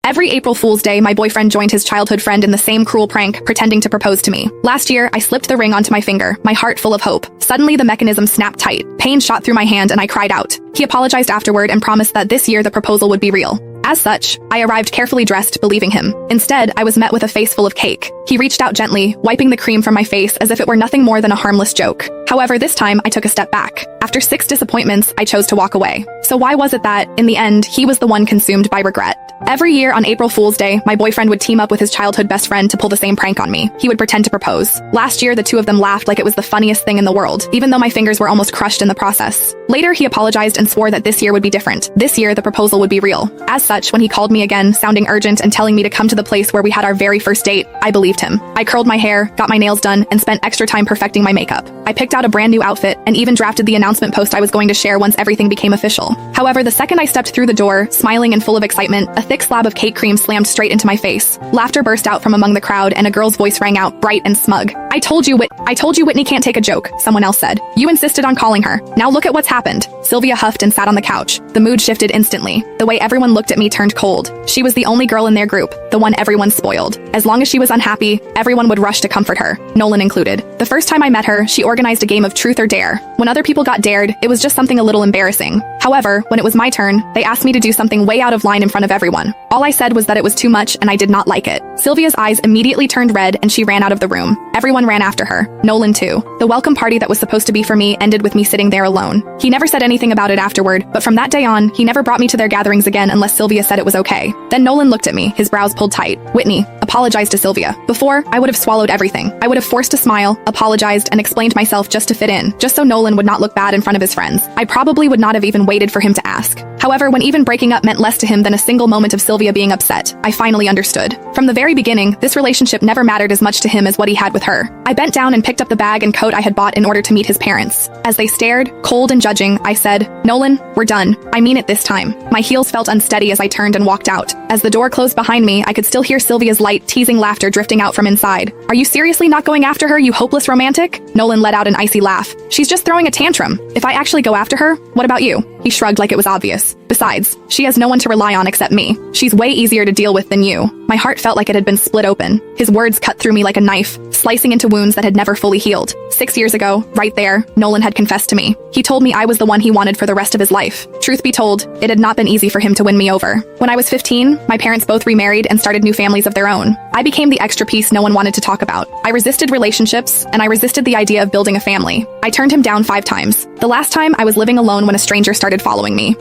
Every April Fool's Day, my boyfriend joined his childhood friend in the same cruel prank, pretending to propose to me. Last year, I slipped the ring onto my finger, my heart full of hope. Suddenly, the mechanism snapped tight. Pain shot through my hand and I cried out. He apologized afterward and promised that this year the proposal would be real. As such, I arrived carefully dressed, believing him. Instead, I was met with a face full of cake. He reached out gently, wiping the cream from my face as if it were nothing more than a harmless joke. However, this time, I took a step back. After 6 disappointments, I chose to walk away. So why was it that, in the end, he was the one consumed by regret? Every year on April Fool's Day, my boyfriend would team up with his childhood best friend to pull the same prank on me. He would pretend to propose. Last year, the two of them laughed like it was the funniest thing in the world, even though my fingers were almost crushed in the process. Later, he apologized and swore that this year would be different. This year, the proposal would be real. As such, when he called me again, sounding urgent and telling me to come to the place where we had our very first date, I believed him. I curled my hair, got my nails done, and spent extra time perfecting my makeup. I picked out a brand new outfit and even drafted the announcement post I was going to share once everything became official. However, the second I stepped through the door, smiling and full of excitement, a thick slab of cake cream slammed straight into my face. Laughter burst out from among the crowd and a girl's voice rang out, bright and smug. I told you Whitney can't take a joke, someone else said. You insisted on calling her. Now look at what's happened. Sylvia huffed and sat on the couch. The mood shifted instantly. The way everyone looked at me turned cold. She was the only girl in their group, the one everyone spoiled. As long as she was unhappy, everyone would rush to comfort her, Nolan included. The first time I met her, she organized a game of truth or dare. When other people got dared, it was just something a little embarrassing. However, when it was my turn, they asked me to do something way out of line in front of everyone. All I said was that it was too much and I did not like it. Sylvia's eyes immediately turned red and she ran out of the room. Everyone ran after her, Nolan too. The welcome party that was supposed to be for me ended with me sitting there alone. He never said anything about it afterward, but from that day on, he never brought me to their gatherings again unless Sylvia said it was okay. Then Nolan looked at me, his brows pulled tight. Whitney, apologize to Sylvia. Before, I would have swallowed everything. I would have forced a smile, apologized, and explained myself just to fit in, just so Nolan would not look bad in front of his friends. I probably would not have even waited for him to ask. However, when even breaking up meant less to him than a single moment of Sylvia being upset, I finally understood. From the very beginning, this relationship never mattered as much to him as what he had with her. I bent down and picked up the bag and coat I had bought in order to meet his parents. As they stared, cold and judging, I said, Nolan, we're done. I mean it this time. My heels felt unsteady as I turned and walked out. As the door closed behind me, I could still hear Sylvia's light, teasing laughter drifting out from inside. Are you seriously not going after her, you hopeless romantic? Nolan let out an icy laugh. She's just throwing a tantrum. If I actually go after her, what about you? He shrugged like it was obvious. Besides, she has no one to rely on except me. She's way easier to deal with than you. My heart felt like it had been split open. His words cut through me like a knife, slicing into wounds that had never fully healed. 6 years ago, right there, Nolan had confessed to me. He told me I was the one he wanted for the rest of his life. Truth be told, it had not been easy for him to win me over. When I was 15, my parents both remarried and started new families of their own. I became the extra piece no one wanted to talk about. I resisted relationships, and I resisted the idea of building a family. I turned him down 5 times. The last time, I was living alone when a stranger started following me.